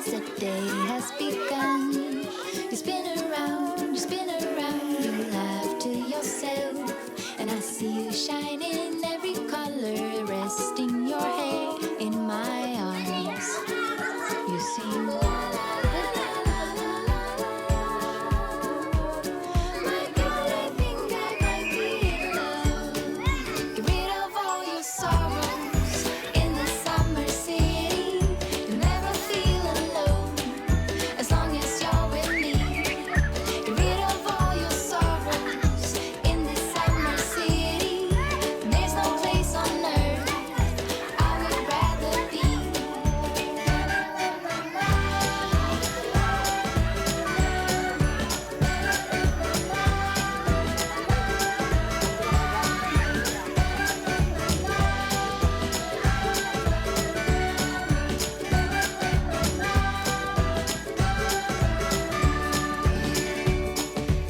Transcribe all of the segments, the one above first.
since the day has begun. You spin around, you laugh to yourself, and I see you shine in every color, resting your head in my arms. You sing la la la la la la la. My God, I think I might be in love. Get rid of all your sorrows in the summer city. You'll never feel alone as long as you're with me. Get rid of all your sorrows in this summer city. There's no place on earth I would rather be.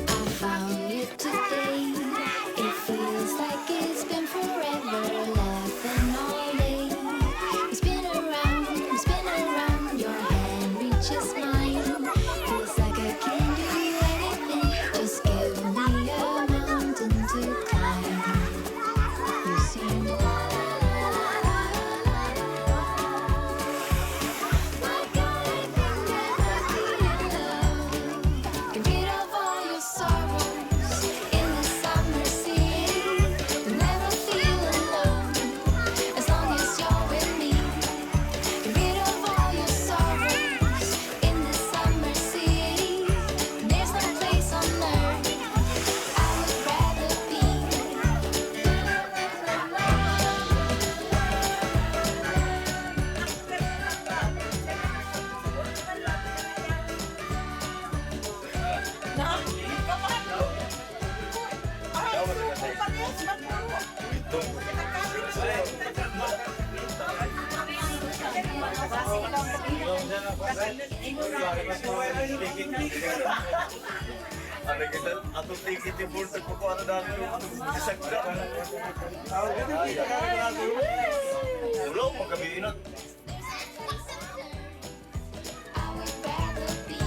I found you today. It feels like it's been forever, laughing all day. You spin around, your hand reaches mine. Feels like I can do anything. Just give me a mountain to climb. You sing la la la la la la. My God, I think I might be in love. Get rid of all your sorrows in the summer city. You'll never feel alone as long as you're with me. Get rid of all your sorrows in the summer city. There's no place on earth I would rather be. Atau tiket di bursa kukuha na dami yung isagda. Ulo mo kami inot. I would rather be.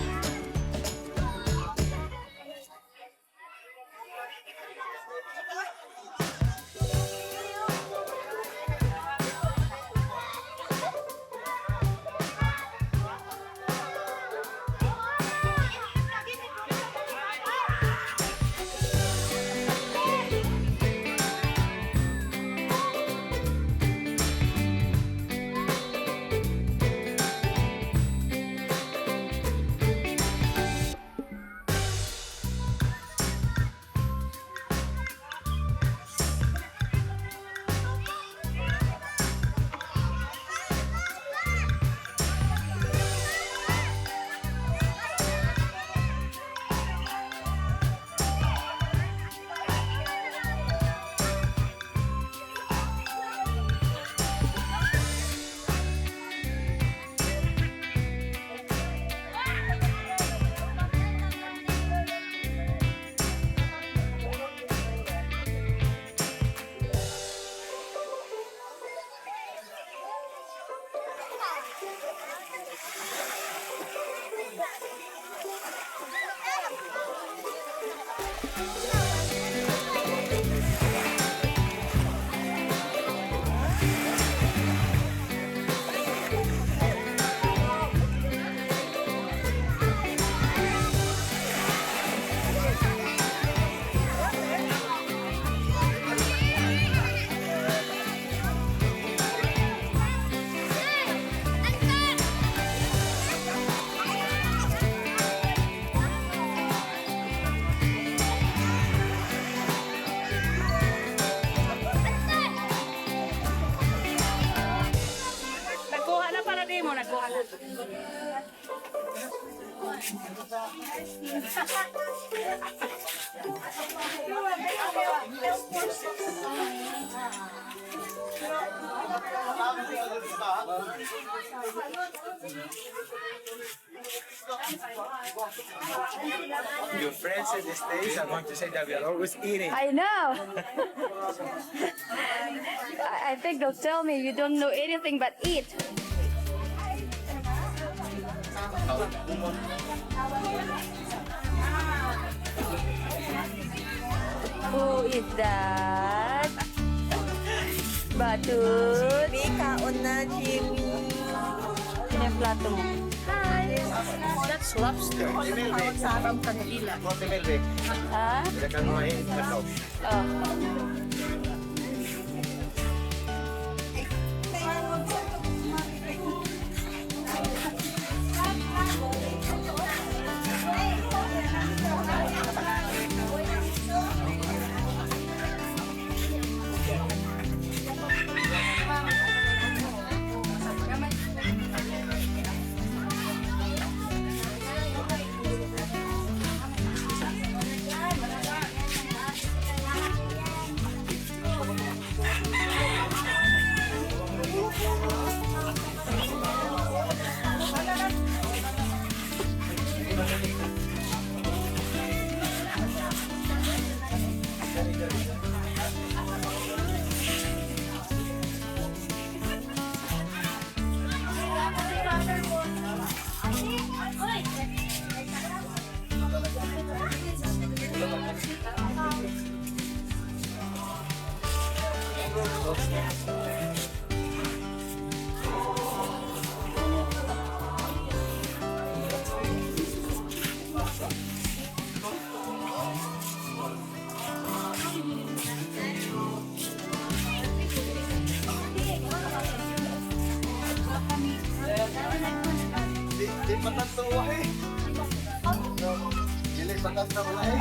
Nagkuha na para di mo, nagkuha na. Your friends in the States are going to say that we are always eating. I know. I think they'll tell me you don't know anything but eat. Who is that? Batut. Jimmy, kaon na, Jimmy. Sino yung plato mo? That's lobster. Sarap kanila. Ha? Oh. Di patas na uwahe. Dili patas na uwahe.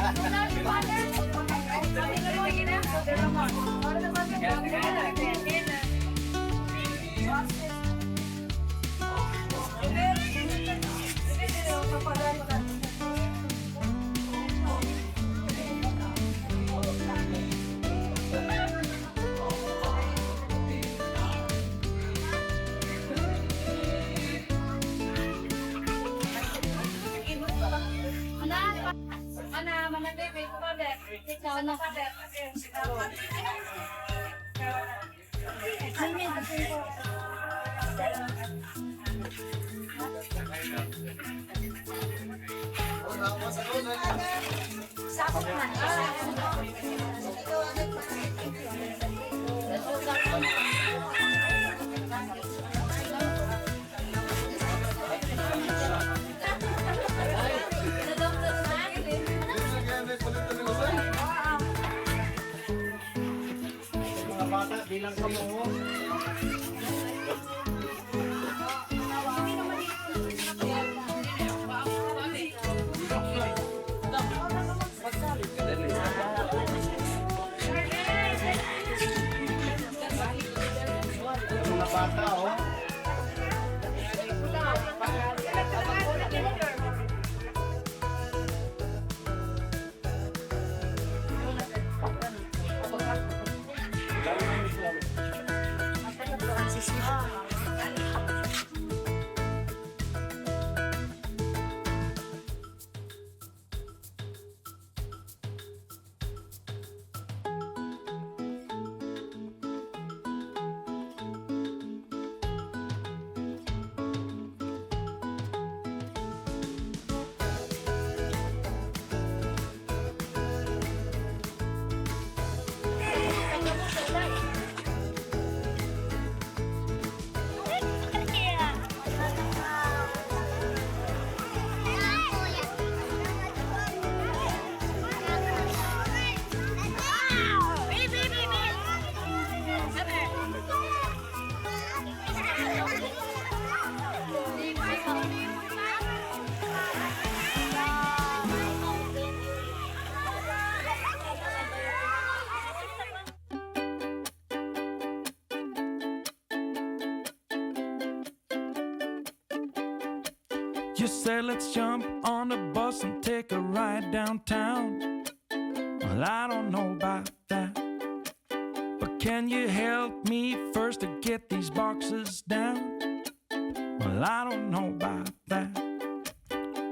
Mga bata, bilang ka mo. Mga bata, oh. You said let's jump on the bus and take a ride downtown. Well, I don't know about that, but can you help me first to get these boxes down? Well, I don't know about that.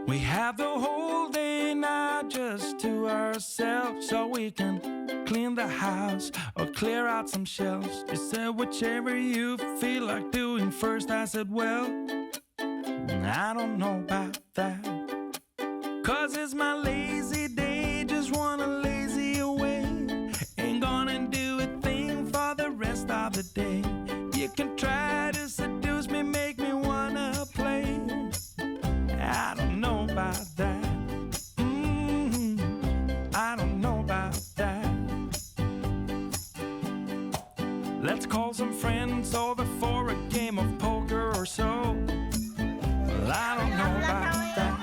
We have the whole day now just to ourselves, so we can clean the house or clear out some shelves. You said whichever you feel like doing first. I said, well, I don't know about that. 'Cause it's my lazy day, just wanna lazy away. Ain't gonna do a thing for the rest of the day. You can try to seduce me, make me wanna play. I don't know about that. I don't know about that. Let's call some friends over for a game of poker or so. Well, I don't know about that.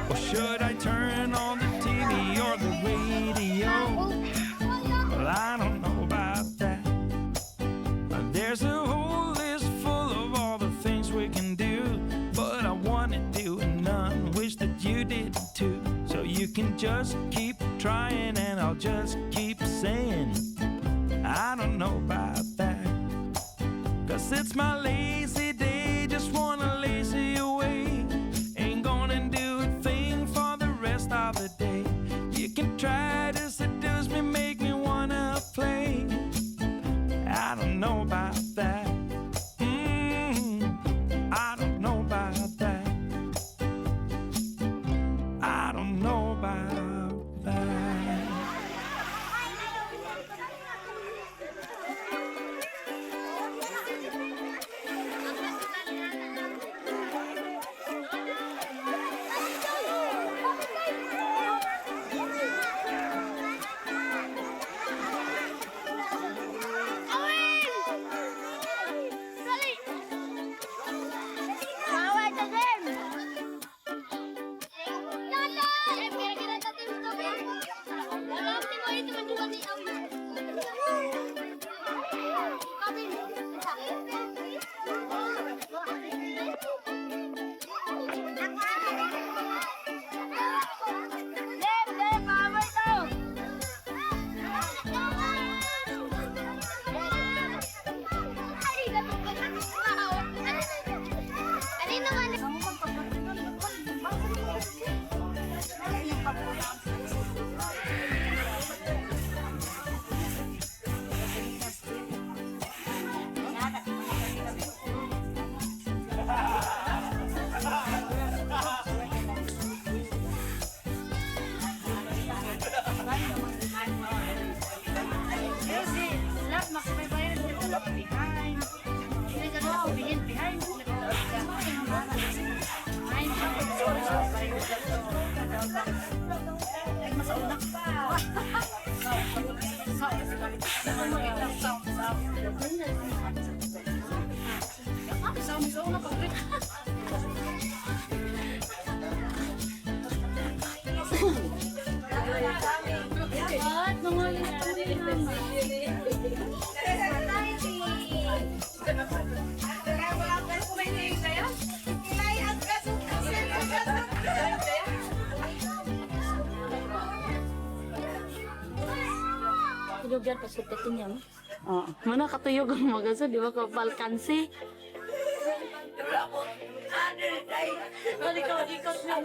Or should I turn on the TV or the radio? Well, I don't know about that. There's a whole list full of all the things we can do, but I wanna do none, wish that you did too. So you can just keep trying and I'll just keep saying I don't know about that. 'Cause it's my lazy day, just wanna lazy away. Ain't gonna do a thing for the rest of the day. You can try to seduce me, make me wanna play. I don't know about that. I don't know about that. I don't know about that. Lugar pa supetin niya. Oo. Mana katuyog ang magaso, di ba ka Balkansi? Likot na.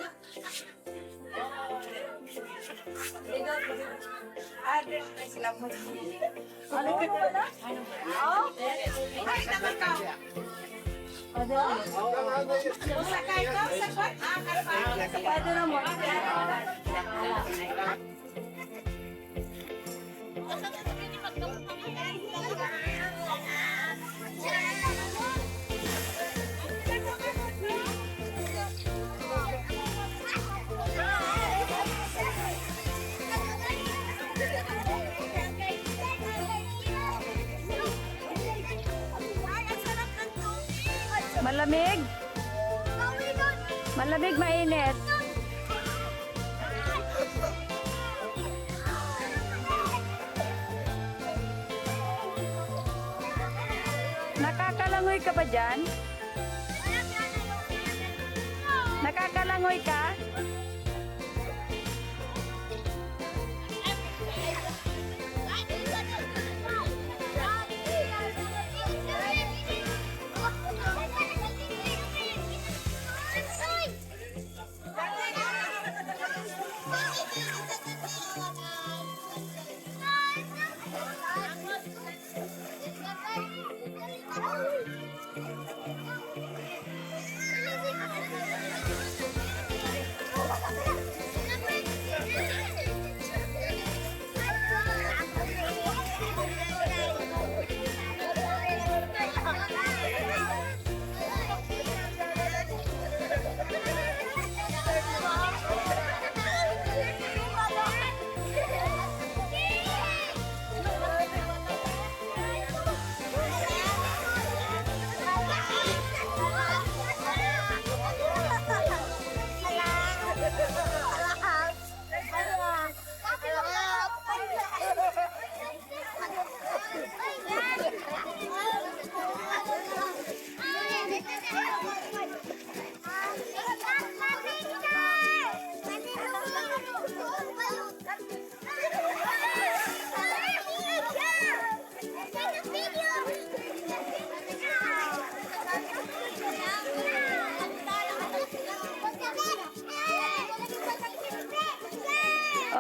Malamig? Malamig, mainit. Nakakalangoy ka ba dyan? Nakakalangoy ka?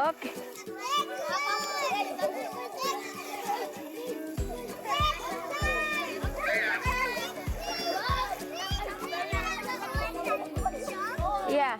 Okay. Yeah.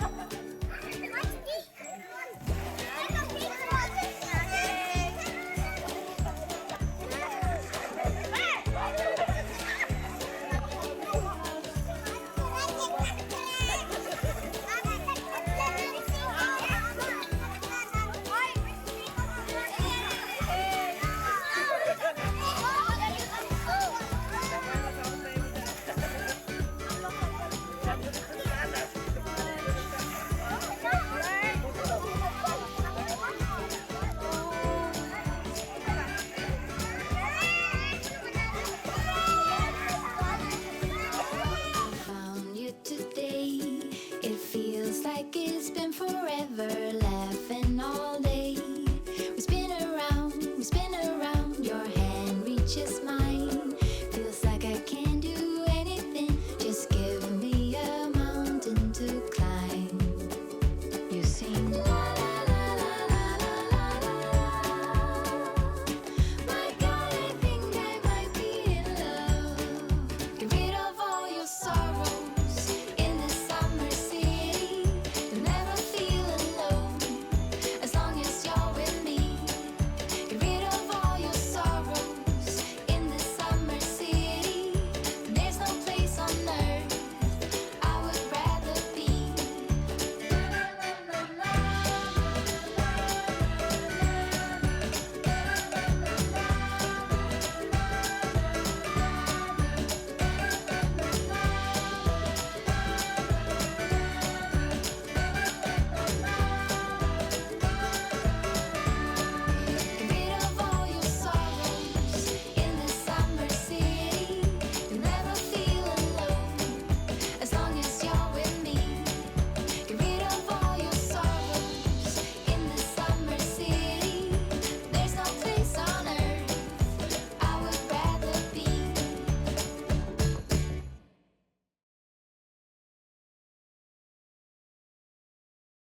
Found you today. It feels like it's